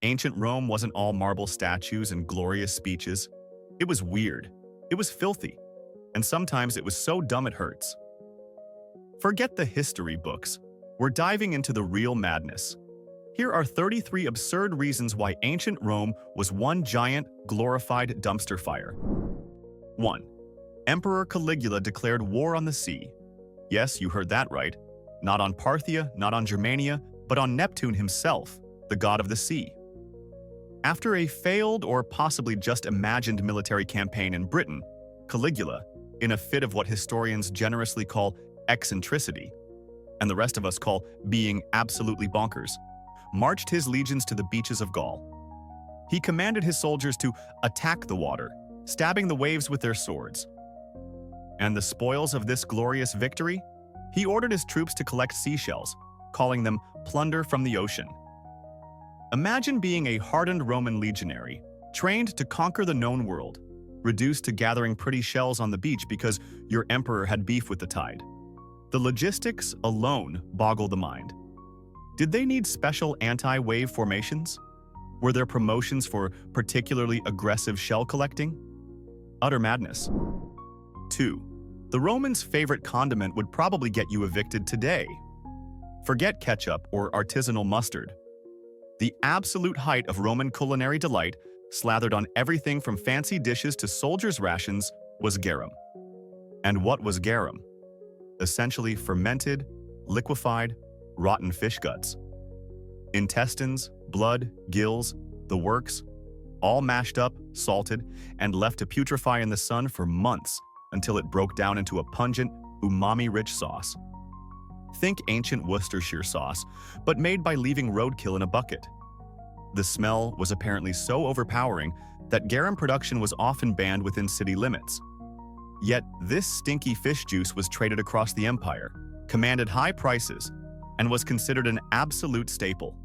Ancient Rome wasn't all marble statues and glorious speeches. It was weird. It was filthy. And sometimes it was so dumb it hurts. Forget the history books. We're diving into the real madness. Here are 33 absurd reasons why ancient Rome was one giant, glorified dumpster fire. 1. Emperor Caligula declared war on the sea. Yes, you heard that right. Not on Parthia, not on Germania, but on Neptune himself, the god of the sea. After a failed or possibly just imagined military campaign in Britain, Caligula, in a fit of what historians generously call eccentricity, and the rest of us call being absolutely bonkers, marched his legions to the beaches of Gaul. He commanded his soldiers to attack the water, stabbing the waves with their swords. And the spoils of this glorious victory? He ordered his troops to collect seashells, calling them plunder from the ocean. Imagine being a hardened Roman legionary, trained to conquer the known world, reduced to gathering pretty shells on the beach because your emperor had beef with the tide. The logistics alone boggle the mind. Did they need special anti-wave formations? Were there promotions for particularly aggressive shell collecting? Utter madness. 2. The Romans' favorite condiment would probably get you evicted today. Forget ketchup or artisanal mustard. The absolute height of Roman culinary delight, slathered on everything from fancy dishes to soldiers' rations, was garum. And what was garum? Essentially fermented, liquefied, rotten fish guts. Intestines, blood, gills, the works, all mashed up, salted, and left to putrefy in the sun for months until it broke down into a pungent, umami-rich sauce. Think ancient Worcestershire sauce, but made by leaving roadkill in a bucket. The smell was apparently so overpowering that garum production was often banned within city limits. Yet this stinky fish juice was traded across the empire, commanded high prices, and was considered an absolute staple.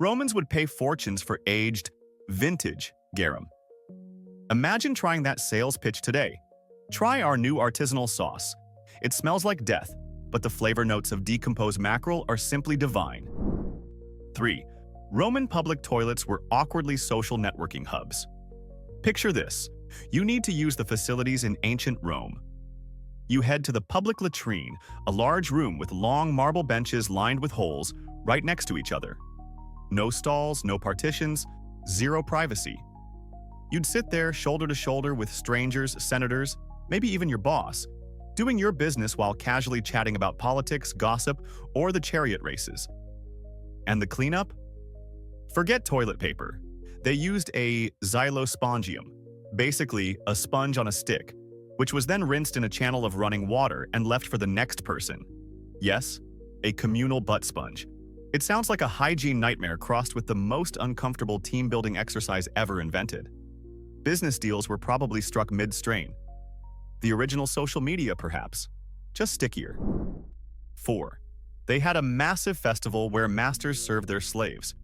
Romans would pay fortunes for aged, vintage garum. Imagine trying that sales pitch today. Try our new artisanal sauce. It smells like death, but the flavor notes of decomposed mackerel are simply divine. 3. Roman public toilets were awkwardly social networking hubs. Picture this. You need to use the facilities in ancient Rome. You head to the public latrine, a large room with long marble benches lined with holes right next to each other. No stalls, no partitions, zero privacy. You'd sit there shoulder to shoulder with strangers, senators, maybe even your boss, doing your business while casually chatting about politics, gossip, or the chariot races. And the cleanup? Forget toilet paper. They used a xylospongium, basically a sponge on a stick, which was then rinsed in a channel of running water and left for the next person. Yes, a communal butt sponge. It sounds like a hygiene nightmare crossed with the most uncomfortable team-building exercise ever invented. Business deals were probably struck mid-strain. The original social media, perhaps, just stickier. 4. They had a massive festival where masters served their slaves.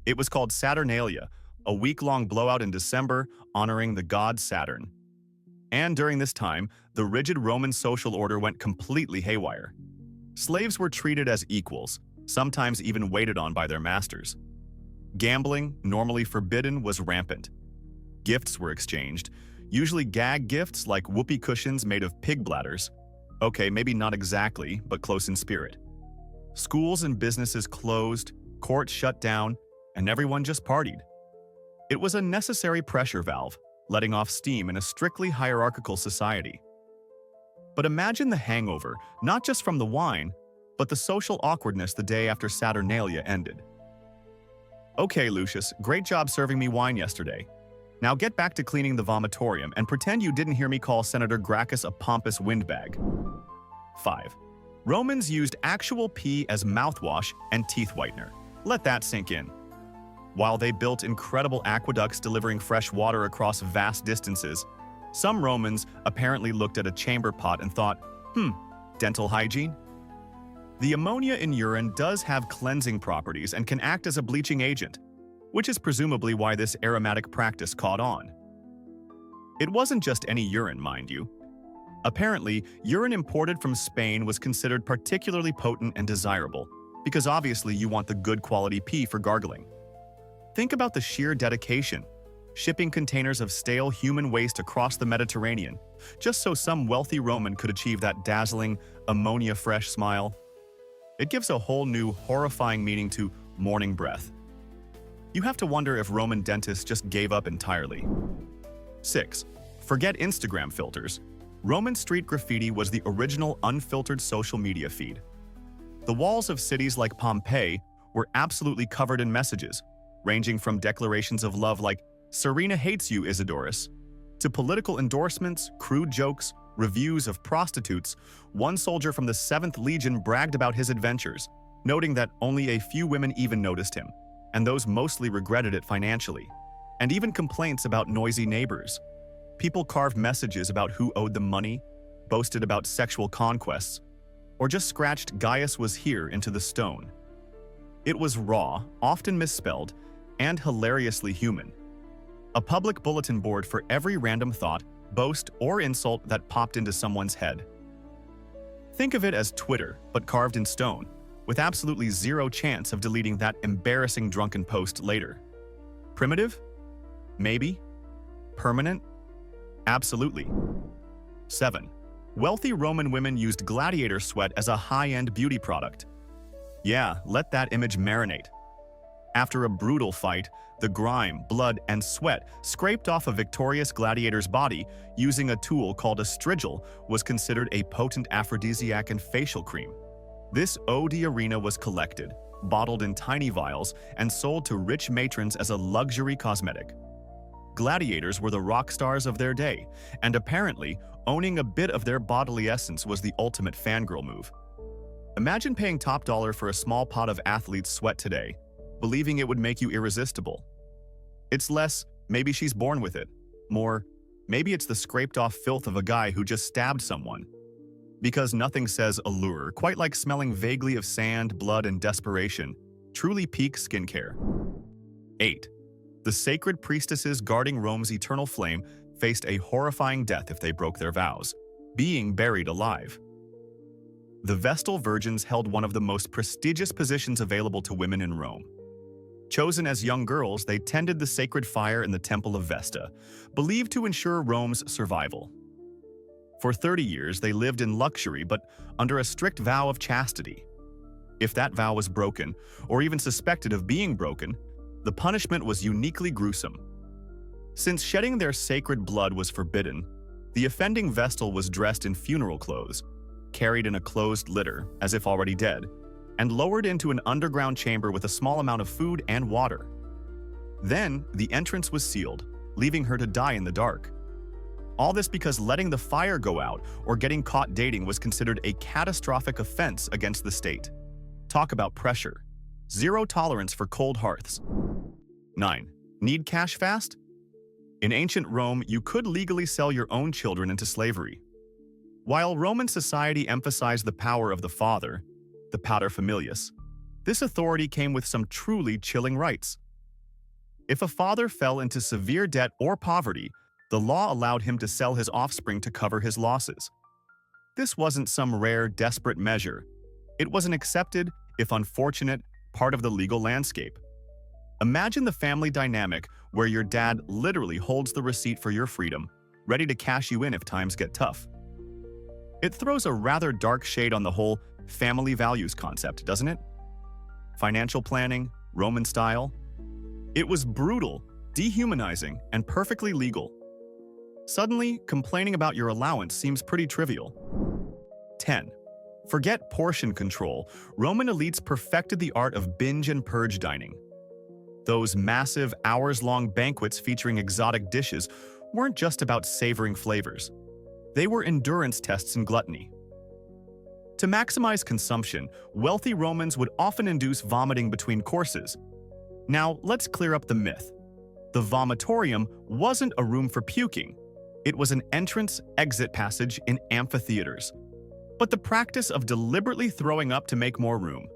It was called Saturnalia, a week-long blowout in December honoring the god Saturn. And during this time, the rigid Roman social order went completely haywire. Slaves were treated as equals, sometimes even waited on by their masters. Gambling, normally forbidden, was rampant. Gifts were exchanged, usually gag gifts like whoopee cushions made of pig bladders. Okay, maybe not exactly, but close in spirit. Schools and businesses closed, courts shut down, and everyone just partied. It was a necessary pressure valve, letting off steam in a strictly hierarchical society. But imagine the hangover, not just from the wine, but the social awkwardness the day after Saturnalia ended. Okay, Lucius, great job serving me wine yesterday. Now get back to cleaning the vomitorium and pretend you didn't hear me call Senator Gracchus a pompous windbag. 5. Romans used actual pee as mouthwash and teeth whitener. Let that sink in. While they built incredible aqueducts delivering fresh water across vast distances, some Romans apparently looked at a chamber pot and thought, dental hygiene? The ammonia in urine does have cleansing properties and can act as a bleaching agent, which is presumably why this aromatic practice caught on. It wasn't just any urine, mind you. Apparently, urine imported from Spain was considered particularly potent and desirable, because obviously you want the good quality pee for gargling. Think about the sheer dedication, shipping containers of stale human waste across the Mediterranean, just so some wealthy Roman could achieve that dazzling, ammonia-fresh smile. It gives a whole new, horrifying meaning to morning breath. You have to wonder if Roman dentists just gave up entirely. 6. Forget Instagram filters. Roman street graffiti was the original unfiltered social media feed. The walls of cities like Pompeii were absolutely covered in messages, ranging from declarations of love like, "Serena hates you, Isidorus," to political endorsements, crude jokes, reviews of prostitutes. One soldier from the 7th Legion bragged about his adventures, noting that only a few women even noticed him, and those mostly regretted it financially, and even complaints about noisy neighbors. People carved messages about who owed them money, boasted about sexual conquests, or just scratched "Gaius was here" into the stone. It was raw, often misspelled, and hilariously human. A public bulletin board for every random thought, boast, or insult that popped into someone's head. Think of it as Twitter, but carved in stone, with absolutely zero chance of deleting that embarrassing drunken post later. Primitive? Maybe. Permanent? Absolutely. 7. Wealthy Roman women used gladiator sweat as a high-end beauty product. Yeah, let that image marinate. After a brutal fight, the grime, blood, and sweat scraped off a victorious gladiator's body using a tool called a strigil was considered a potent aphrodisiac and facial cream. This eau de arena was collected, bottled in tiny vials, and sold to rich matrons as a luxury cosmetic. Gladiators were the rock stars of their day, and apparently, owning a bit of their bodily essence was the ultimate fangirl move. Imagine paying top dollar for a small pot of athlete's sweat today, believing it would make you irresistible. It's less, maybe she's born with it. More, maybe it's the scraped-off filth of a guy who just stabbed someone. Because nothing says allure quite like smelling vaguely of sand, blood, and desperation. Truly peak skincare. 8. The sacred priestesses guarding Rome's eternal flame faced a horrifying death if they broke their vows, being buried alive. The Vestal Virgins held one of the most prestigious positions available to women in Rome. Chosen as young girls, they tended the sacred fire in the Temple of Vesta, believed to ensure Rome's survival. For 30 years, they lived in luxury but under a strict vow of chastity. If that vow was broken, or even suspected of being broken, the punishment was uniquely gruesome. Since shedding their sacred blood was forbidden, the offending Vestal was dressed in funeral clothes, carried in a closed litter, as if already dead, and lowered into an underground chamber with a small amount of food and water. Then, the entrance was sealed, leaving her to die in the dark. All this because letting the fire go out or getting caught dating was considered a catastrophic offense against the state. Talk about pressure. Zero tolerance for cold hearths. 9. Need cash fast? In ancient Rome, you could legally sell your own children into slavery. While Roman society emphasized the power of the father, the paterfamilias, this authority came with some truly chilling rights. If a father fell into severe debt or poverty, the law allowed him to sell his offspring to cover his losses. This wasn't some rare, desperate measure. It was an accepted, if unfortunate, part of the legal landscape. Imagine the family dynamic where your dad literally holds the receipt for your freedom, ready to cash you in if times get tough. It throws a rather dark shade on the whole family values concept, doesn't it? Financial planning, Roman style. It was brutal, dehumanizing, and perfectly legal. Suddenly, complaining about your allowance seems pretty trivial. 10. Forget portion control. Roman elites perfected the art of binge and purge dining. Those massive, hours-long banquets featuring exotic dishes weren't just about savoring flavors. They were endurance tests in gluttony. To maximize consumption, wealthy Romans would often induce vomiting between courses. Now, let's clear up the myth. The vomitorium wasn't a room for puking. It was an entrance-exit passage in amphitheaters. But the practice of deliberately throwing up to make more room.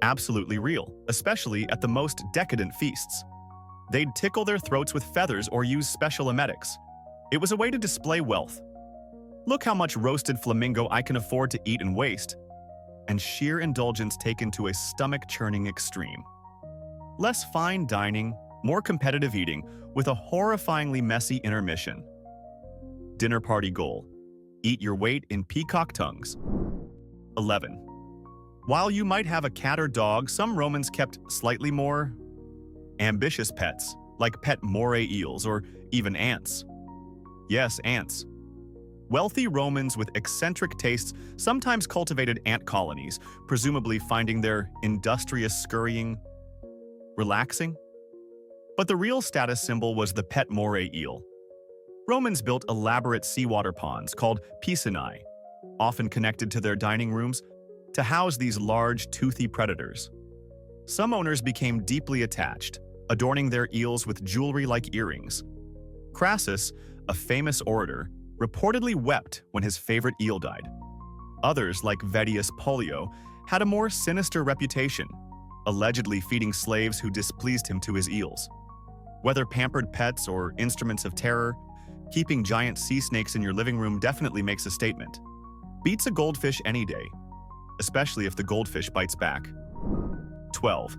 Absolutely real, especially at the most decadent feasts. They'd tickle their throats with feathers or use special emetics. It was a way to display wealth. Look how much roasted flamingo I can afford to eat and waste. And sheer indulgence taken to a stomach-churning extreme. Less fine dining, more competitive eating, with a horrifyingly messy intermission. Dinner party goal: eat your weight in peacock tongues. 11. While you might have a cat or dog, some Romans kept slightly more ambitious pets, like pet moray eels or even ants. Yes, ants. Wealthy Romans with eccentric tastes sometimes cultivated ant colonies, presumably finding their industrious scurrying relaxing. But the real status symbol was the pet moray eel. Romans built elaborate seawater ponds called piscinae, often connected to their dining rooms, to house these large, toothy predators. Some owners became deeply attached, adorning their eels with jewelry like earrings. Crassus, a famous orator, reportedly wept when his favorite eel died. Others, like Vettius Pollio, had a more sinister reputation, allegedly feeding slaves who displeased him to his eels. Whether pampered pets or instruments of terror, keeping giant sea snakes in your living room definitely makes a statement. Beats a goldfish any day, especially if the goldfish bites back. 12.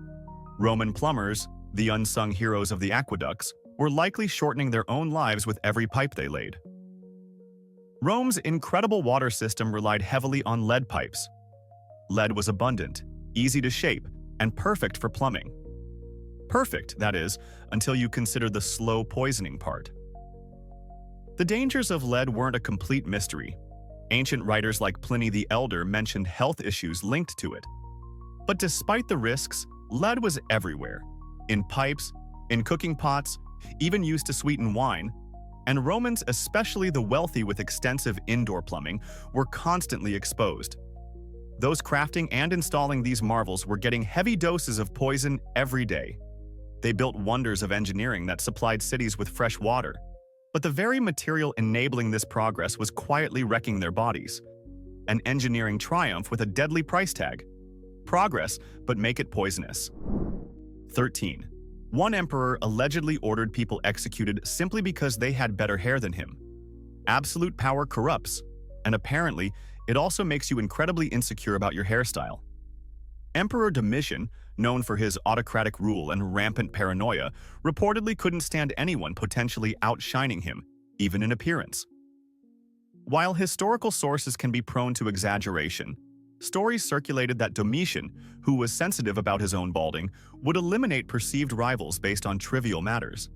Roman plumbers, the unsung heroes of the aqueducts, were likely shortening their own lives with every pipe they laid. Rome's incredible water system relied heavily on lead pipes. Lead was abundant, easy to shape, and perfect for plumbing. Perfect, that is, until you consider the slow poisoning part. The dangers of lead weren't a complete mystery. Ancient writers like Pliny the Elder mentioned health issues linked to it. But despite the risks, lead was everywhere. In pipes, in cooking pots, even used to sweeten wine, and Romans, especially the wealthy with extensive indoor plumbing, were constantly exposed. Those crafting and installing these marvels were getting heavy doses of poison every day. They built wonders of engineering that supplied cities with fresh water. But the very material enabling this progress was quietly wrecking their bodies. An engineering triumph with a deadly price tag. Progress, but make it poisonous. 13. One emperor allegedly ordered people executed simply because they had better hair than him. Absolute power corrupts, and apparently, it also makes you incredibly insecure about your hairstyle. Emperor Domitian, known for his autocratic rule and rampant paranoia, reportedly couldn't stand anyone potentially outshining him, even in appearance. While historical sources can be prone to exaggeration, stories circulated that Domitian, who was sensitive about his own balding, would eliminate perceived rivals based on trivial matters.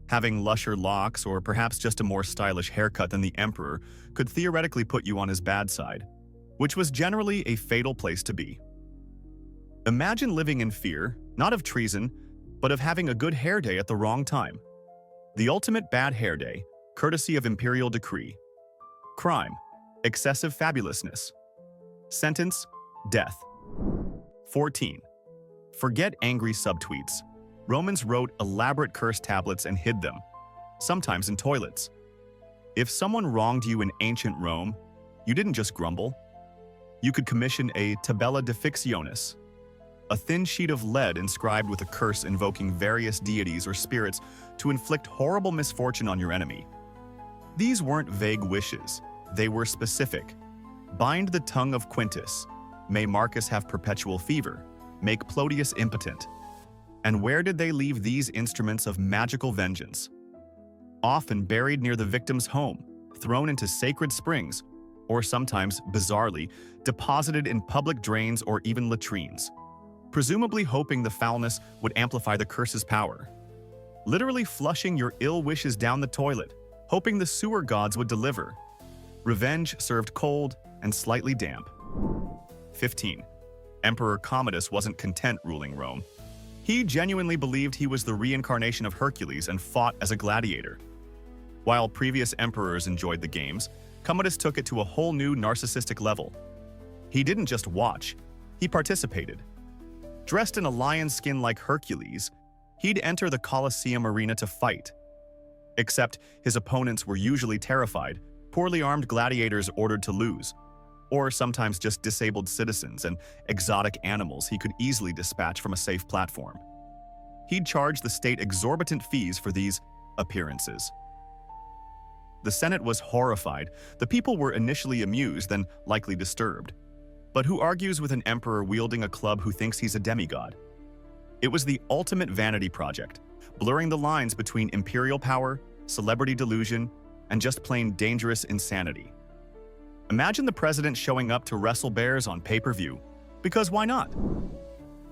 Having lusher locks or perhaps just a more stylish haircut than the emperor could theoretically put you on his bad side, which was generally a fatal place to be. Imagine living in fear, not of treason, but of having a good hair day at the wrong time. The ultimate bad hair day, courtesy of imperial decree. Crime: excessive fabulousness. Sentence: death. 14. Forget angry subtweets. Romans wrote elaborate curse tablets and hid them, sometimes in toilets. If someone wronged you in ancient Rome, you didn't just grumble. You could commission a tabella defictionis, a thin sheet of lead inscribed with a curse invoking various deities or spirits to inflict horrible misfortune on your enemy. These weren't vague wishes, they were specific. Bind the tongue of Quintus. May Marcus have perpetual fever. Make Plotius impotent. And where did they leave these instruments of magical vengeance? Often buried near the victim's home, thrown into sacred springs, or sometimes, bizarrely, deposited in public drains or even latrines, presumably hoping the foulness would amplify the curse's power. Literally flushing your ill wishes down the toilet, hoping the sewer gods would deliver. Revenge served cold and slightly damp. 15. Emperor Commodus wasn't content ruling Rome. He genuinely believed he was the reincarnation of Hercules and fought as a gladiator. While previous emperors enjoyed the games, Commodus took it to a whole new narcissistic level. He didn't just watch, he participated. Dressed in a lion's skin like Hercules, he'd enter the Colosseum arena to fight. Except his opponents were usually terrified, poorly armed gladiators ordered to lose, or sometimes just disabled citizens and exotic animals he could easily dispatch from a safe platform. He'd charge the state exorbitant fees for these appearances. The Senate was horrified. The people were initially amused, then likely disturbed. But who argues with an emperor wielding a club who thinks he's a demigod? It was the ultimate vanity project, blurring the lines between imperial power, celebrity delusion, and just plain dangerous insanity. Imagine the president showing up to wrestle bears on pay-per-view, because why not?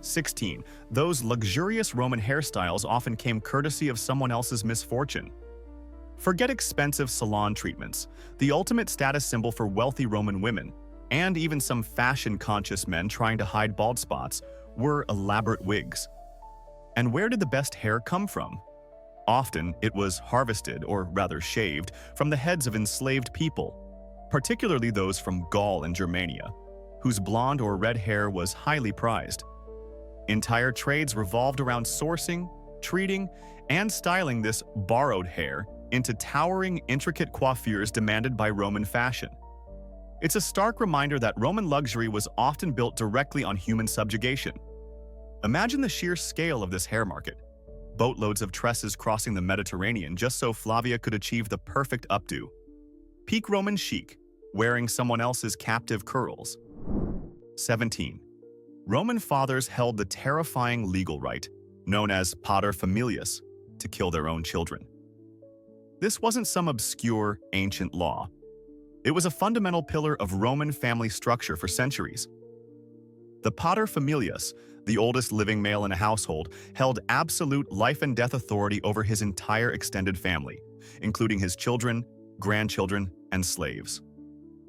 16. Those luxurious Roman hairstyles often came courtesy of someone else's misfortune. Forget expensive salon treatments. The ultimate status symbol for wealthy Roman women, and even some fashion-conscious men trying to hide bald spots, were elaborate wigs. And where did the best hair come from? Often, it was harvested, or rather shaved, from the heads of enslaved people, particularly those from Gaul and Germania, whose blonde or red hair was highly prized. Entire trades revolved around sourcing, treating, and styling this borrowed hair into towering, intricate coiffures demanded by Roman fashion. It's a stark reminder that Roman luxury was often built directly on human subjugation. Imagine the sheer scale of this hair market. Boatloads of tresses crossing the Mediterranean just so Flavia could achieve the perfect updo. Peak Roman chic, wearing someone else's captive curls. 17. Roman fathers held the terrifying legal right, known as pater familias, to kill their own children. This wasn't some obscure, ancient law. It was a fundamental pillar of Roman family structure for centuries. The pater familias, the oldest living male in a household, held absolute life and death authority over his entire extended family, including his children, grandchildren, and slaves.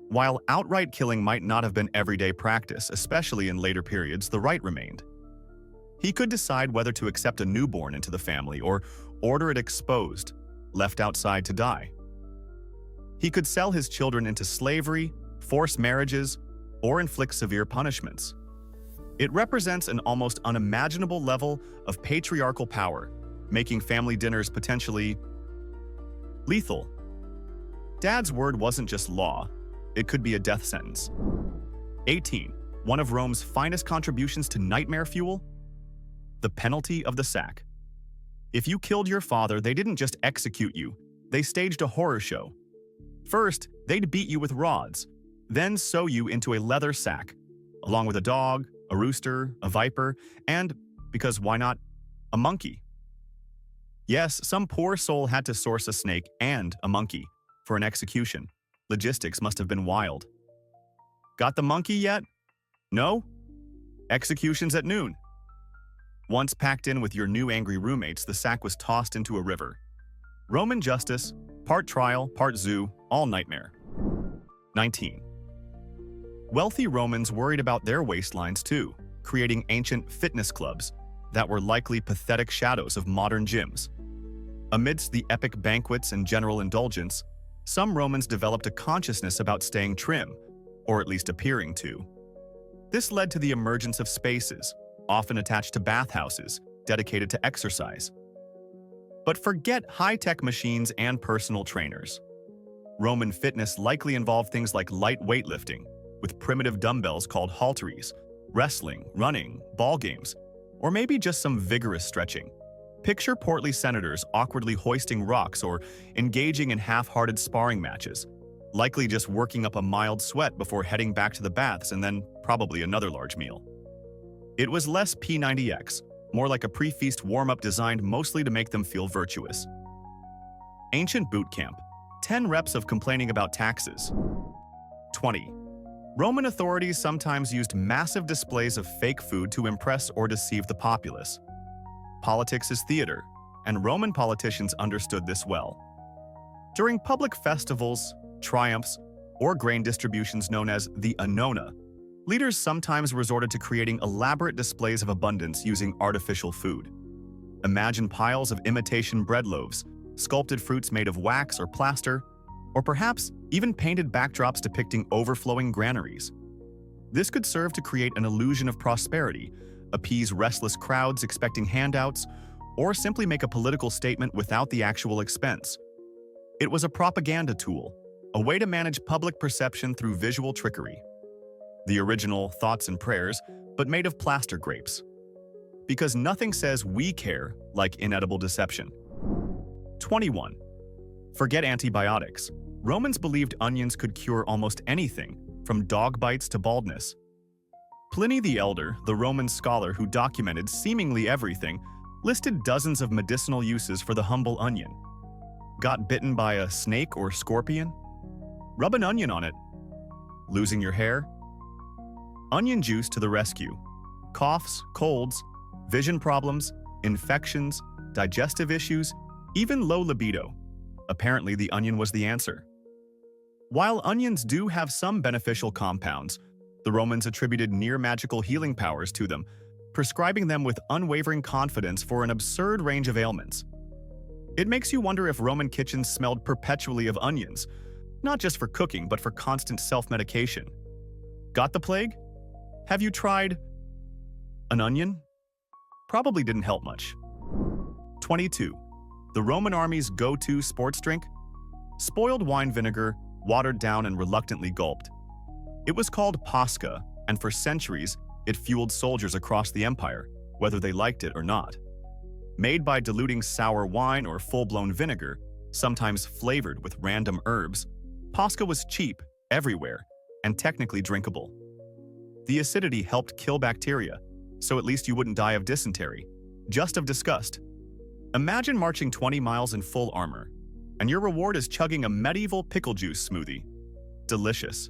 While outright killing might not have been everyday practice, especially in later periods, the right remained. He could decide whether to accept a newborn into the family or order it exposed, left outside to die. He could sell his children into slavery, force marriages, or inflict severe punishments. It represents an almost unimaginable level of patriarchal power, making family dinners potentially lethal. Dad's word wasn't just law, it could be a death sentence. 18. One of Rome's finest contributions to nightmare fuel? The penalty of the sack. If you killed your father, they didn't just execute you, they staged a horror show. First, they'd beat you with rods, then sew you into a leather sack, along with a dog, a rooster, a viper, and, because why not, a monkey. Yes, some poor soul had to source a snake and a monkey for an execution. Logistics must have been wild. Got the monkey yet? No? Executions at noon. Once packed in with your new angry roommates, the sack was tossed into a river. Roman justice, part trial, part zoo, all nightmare. 19. Wealthy Romans worried about their waistlines too, creating ancient fitness clubs that were likely pathetic shadows of modern gyms. Amidst the epic banquets and general indulgence, some Romans developed a consciousness about staying trim, or at least appearing to. This led to the emergence of spaces, often attached to bathhouses, dedicated to exercise. But forget high-tech machines and personal trainers. Roman fitness likely involved things like light weightlifting, with primitive dumbbells called halteres, wrestling, running, ball games, or maybe just some vigorous stretching. Picture portly senators awkwardly hoisting rocks or engaging in half-hearted sparring matches, likely just working up a mild sweat before heading back to the baths and then probably another large meal. It was less P90X, more like a pre-feast warm-up designed mostly to make them feel virtuous. Ancient boot camp, 10 reps of complaining about taxes. 20. Roman authorities sometimes used massive displays of fake food to impress or deceive the populace. Politics is theater, and Roman politicians understood this well. During public festivals, triumphs, or grain distributions known as the annona, leaders sometimes resorted to creating elaborate displays of abundance using artificial food. Imagine piles of imitation bread loaves, sculpted fruits made of wax or plaster, or perhaps even painted backdrops depicting overflowing granaries. This could serve to create an illusion of prosperity, appease restless crowds expecting handouts, or simply make a political statement without the actual expense. It was a propaganda tool, a way to manage public perception through visual trickery. The original thoughts and prayers, but made of plaster grapes. Because nothing says we care like inedible deception. 21. Forget antibiotics. Romans believed onions could cure almost anything, from dog bites to baldness. Pliny the Elder, the Roman scholar who documented seemingly everything, listed dozens of medicinal uses for the humble onion. Got bitten by a snake or scorpion? Rub an onion on it. Losing your hair? Onion juice to the rescue. Coughs, colds, vision problems, infections, digestive issues, even low libido. Apparently, the onion was the answer. While onions do have some beneficial compounds, the Romans attributed near-magical healing powers to them, prescribing them with unwavering confidence for an absurd range of ailments. It makes you wonder if Roman kitchens smelled perpetually of onions, not just for cooking, but for constant self-medication. Got the plague? Have you tried an onion? Probably didn't help much. 22. The Roman army's go-to sports drink? Spoiled wine vinegar, watered down and reluctantly gulped. It was called pasca, and for centuries, it fueled soldiers across the empire, whether they liked it or not. Made by diluting sour wine or full-blown vinegar, sometimes flavored with random herbs, pasca was cheap, everywhere, and technically drinkable. The acidity helped kill bacteria, so at least you wouldn't die of dysentery, just of disgust. Imagine marching 20 miles in full armor, and your reward is chugging a medieval pickle juice smoothie. Delicious.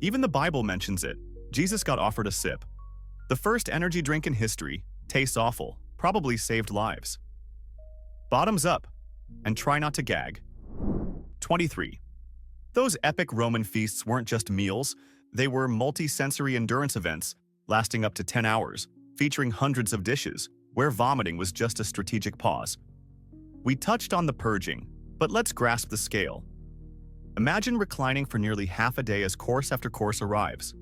Even the Bible mentions it. Jesus got offered a sip. The first energy drink in history, tastes awful, probably saved lives. Bottoms up, and try not to gag. 23. Those epic Roman feasts weren't just meals, they were multi-sensory endurance events lasting up to 10 hours, featuring hundreds of dishes, where vomiting was just a strategic pause. We touched on the purging, but let's grasp the scale. Imagine reclining for nearly half a day as course after course arrives.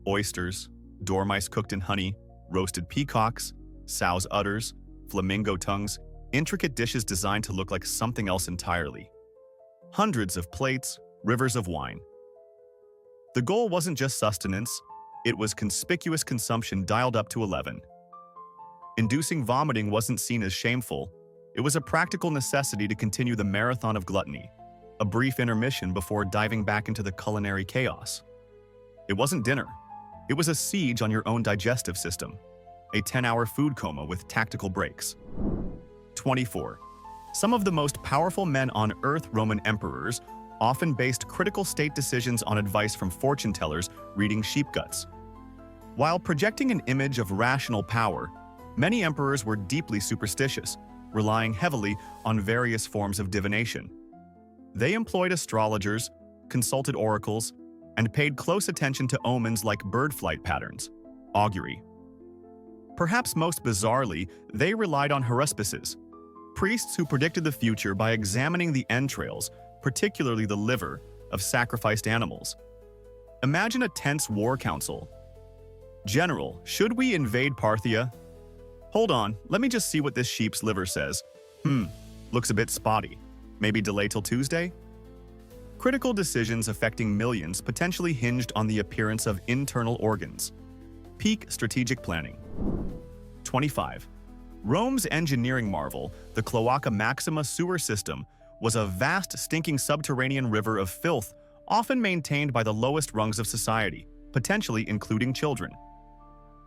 Oysters, dormice cooked in honey, roasted peacocks, sow's udders, flamingo tongues, intricate dishes designed to look like something else entirely. Hundreds of plates, rivers of wine. The goal wasn't just sustenance, it was conspicuous consumption dialed up to 11. Inducing vomiting wasn't seen as shameful, it was a practical necessity to continue the marathon of gluttony, a brief intermission before diving back into the culinary chaos. It wasn't dinner, it was a siege on your own digestive system, a 10-hour food coma with tactical breaks. 24. Some of the most powerful men on earth, Roman emperors, often based critical state decisions on advice from fortune tellers reading sheep guts. While projecting an image of rational power, many emperors were deeply superstitious, relying heavily on various forms of divination. They employed astrologers, consulted oracles, and paid close attention to omens like bird flight patterns, augury. Perhaps most bizarrely, they relied on haruspices, priests who predicted the future by examining the entrails, particularly the liver, of sacrificed animals. Imagine a tense war council. General, should we invade Parthia? Hold on, let me just see what this sheep's liver says. Looks a bit spotty. Maybe delay till Tuesday? Critical decisions affecting millions potentially hinged on the appearance of internal organs. Peak strategic planning. 25. Rome's engineering marvel, the Cloaca Maxima sewer system, was a vast, stinking subterranean river of filth, often maintained by the lowest rungs of society, potentially including children.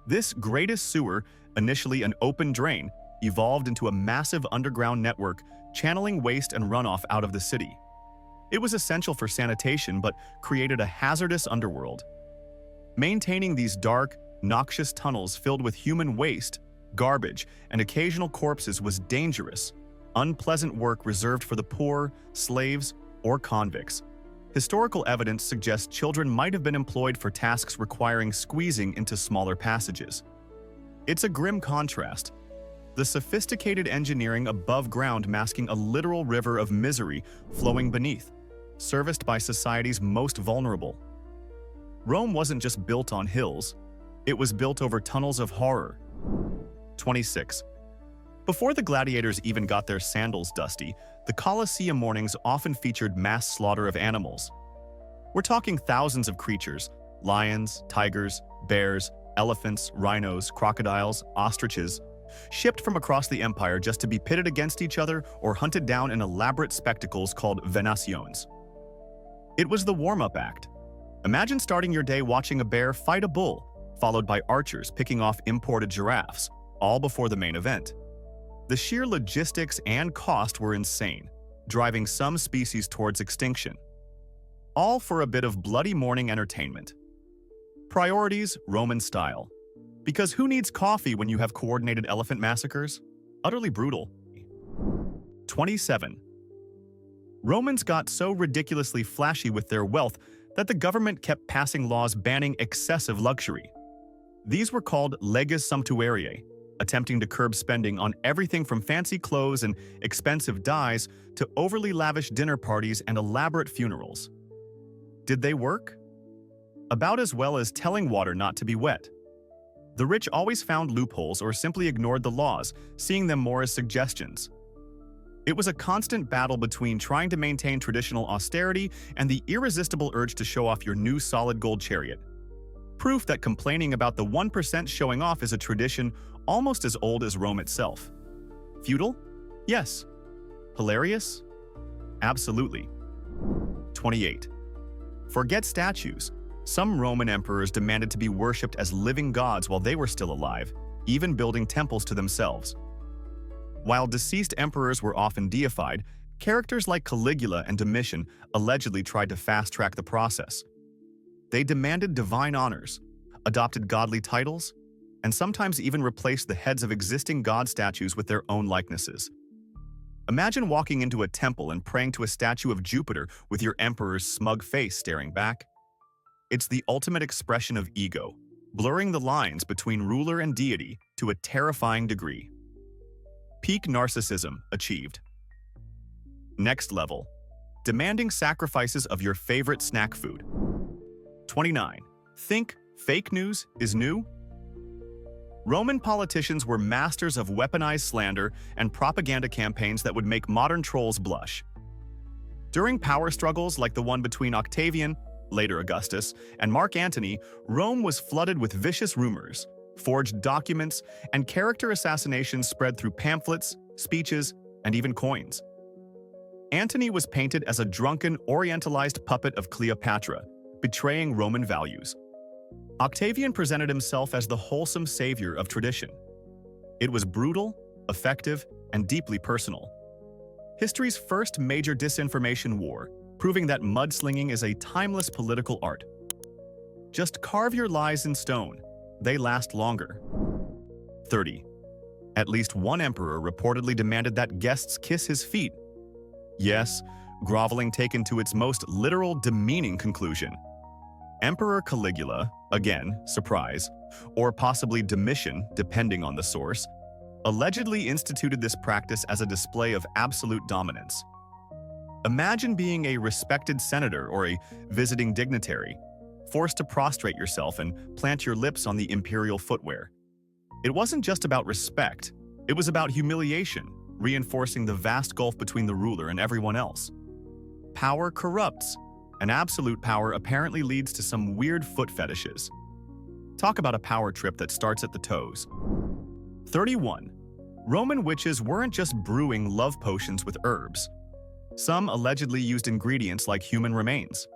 This greatest sewer, initially an open drain, evolved into a massive underground network, channeling waste and runoff out of the city. It was essential for sanitation, but created a hazardous underworld. Maintaining these dark, noxious tunnels filled with human waste, garbage, and occasional corpses was dangerous, unpleasant work reserved for the poor, slaves, or convicts. Historical evidence suggests children might have been employed for tasks requiring squeezing into smaller passages. It's a grim contrast. The sophisticated engineering above ground masking a literal river of misery flowing beneath, serviced by society's most vulnerable. Rome wasn't just built on hills, it was built over tunnels of horror. 26. Before the gladiators even got their sandals dusty, the Colosseum mornings often featured mass slaughter of animals. We're talking thousands of creatures: lions, tigers, bears, elephants, rhinos, crocodiles, ostriches, shipped from across the empire just to be pitted against each other or hunted down in elaborate spectacles called venations. It was the warm-up act. Imagine starting your day watching a bear fight a bull, followed by archers picking off imported giraffes, all before the main event. The sheer logistics and cost were insane, driving some species towards extinction. All for a bit of bloody morning entertainment. Priorities, Roman style. Because who needs coffee when you have coordinated elephant massacres? Utterly brutal. 27. Romans got so ridiculously flashy with their wealth that the government kept passing laws banning excessive luxury. These were called leges sumptuariae, attempting to curb spending on everything from fancy clothes and expensive dyes to overly lavish dinner parties and elaborate funerals. Did they work? About as well as telling water not to be wet. The rich always found loopholes or simply ignored the laws, seeing them more as suggestions. It was a constant battle between trying to maintain traditional austerity and the irresistible urge to show off your new solid gold chariot. Proof that complaining about the 1% showing off is a tradition almost as old as Rome itself. Feudal? Yes. Hilarious? Absolutely. 28. Forget statues. Some Roman emperors demanded to be worshipped as living gods while they were still alive, even building temples to themselves. While deceased emperors were often deified, characters like Caligula and Domitian allegedly tried to fast-track the process. They demanded divine honors, adopted godly titles, and sometimes even replaced the heads of existing god statues with their own likenesses. Imagine walking into a temple and praying to a statue of Jupiter with your emperor's smug face staring back. It's the ultimate expression of ego, blurring the lines between ruler and deity to a terrifying degree. Peak narcissism achieved. Next level. Demanding sacrifices of your favorite snack food. 29. Think fake news is new? Roman politicians were masters of weaponized slander and propaganda campaigns that would make modern trolls blush. During power struggles like the one between Octavian, later Augustus, and Mark Antony, Rome was flooded with vicious rumors, forged documents, and character assassinations spread through pamphlets, speeches, and even coins. Antony was painted as a drunken, orientalized puppet of Cleopatra, betraying Roman values. Octavian presented himself as the wholesome savior of tradition. It was brutal, effective, and deeply personal. History's first major disinformation war, proving that mudslinging is a timeless political art. Just carve your lies in stone. They last longer. 30. At least one emperor reportedly demanded that guests kiss his feet. Yes, groveling taken to its most literal, demeaning conclusion. Emperor Caligula, again, surprise, or possibly Domitian, depending on the source, allegedly instituted this practice as a display of absolute dominance. Imagine being a respected senator or a visiting dignitary, forced to prostrate yourself and plant your lips on the imperial footwear. It wasn't just about respect, it was about humiliation, reinforcing the vast gulf between the ruler and everyone else. Power corrupts, and absolute power apparently leads to some weird foot fetishes. Talk about a power trip that starts at the toes. 31. Roman witches weren't just brewing love potions with herbs. Some allegedly used ingredients like human remains.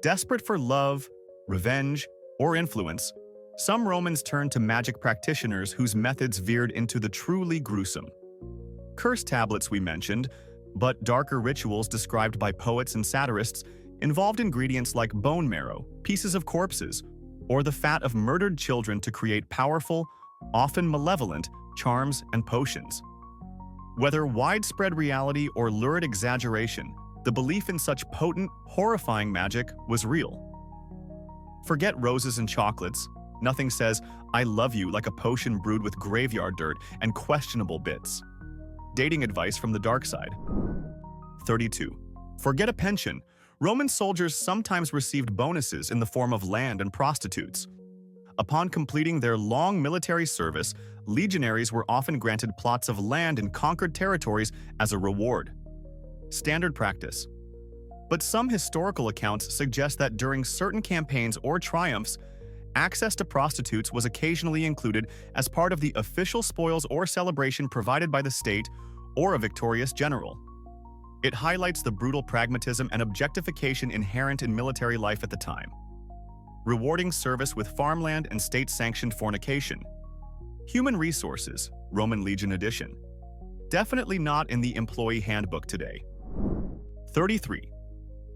Desperate for love, revenge, or influence, some Romans turned to magic practitioners whose methods veered into the truly gruesome. Curse tablets we mentioned, but darker rituals described by poets and satirists involved ingredients like bone marrow, pieces of corpses, or the fat of murdered children to create powerful, often malevolent, charms and potions. Whether widespread reality or lurid exaggeration, the belief in such potent, horrifying magic was real. Forget roses and chocolates. Nothing says, "I love you" like a potion brewed with graveyard dirt and questionable bits. Dating advice from the dark side. 32. Forget a pension. Roman soldiers sometimes received bonuses in the form of land and prostitutes. Upon completing their long military service, legionaries were often granted plots of land in conquered territories as a reward. Standard practice. But some historical accounts suggest that during certain campaigns or triumphs, access to prostitutes was occasionally included as part of the official spoils or celebration provided by the state or a victorious general. It highlights the brutal pragmatism and objectification inherent in military life at the time. rewarding service with farmland and state-sanctioned fornication. Human resources, Roman Legion edition. Definitely not in the employee handbook today. 33.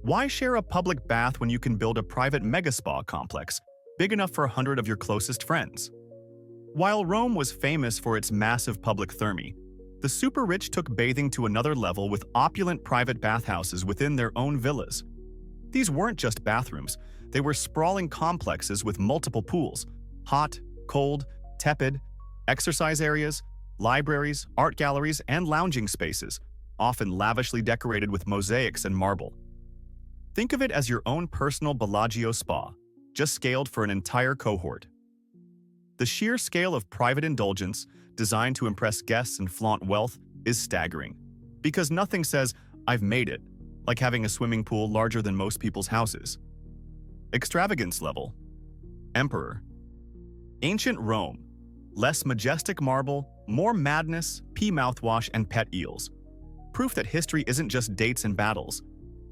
Why share a public bath when you can build a private mega-spa complex big enough for 100 of your closest friends? While Rome was famous for its massive public thermae, the super-rich took bathing to another level with opulent private bathhouses within their own villas. These weren't just bathrooms, they were sprawling complexes with multiple pools, hot, cold, tepid, exercise areas, libraries, art galleries, and lounging spaces, often lavishly decorated with mosaics and marble. Think of it as your own personal Bellagio spa, just scaled for an entire cohort. The sheer scale of private indulgence, designed to impress guests and flaunt wealth, is staggering. Because nothing says, "I've made it," like having a swimming pool larger than most people's houses. Extravagance level. Emperor. Ancient Rome. Less majestic marble, more madness, pea mouthwash, and pet eels. Proof that history isn't just dates and battles.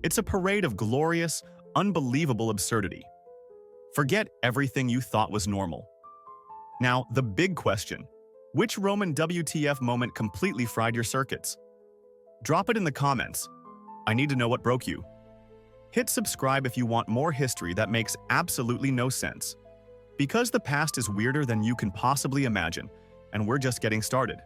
It's a parade of glorious, unbelievable absurdity. Forget everything you thought was normal. Now, the big question. Which Roman WTF moment completely fried your circuits? Drop it in the comments. I need to know what broke you. Hit subscribe if you want more history that makes absolutely no sense. Because the past is weirder than you can possibly imagine, and we're just getting started.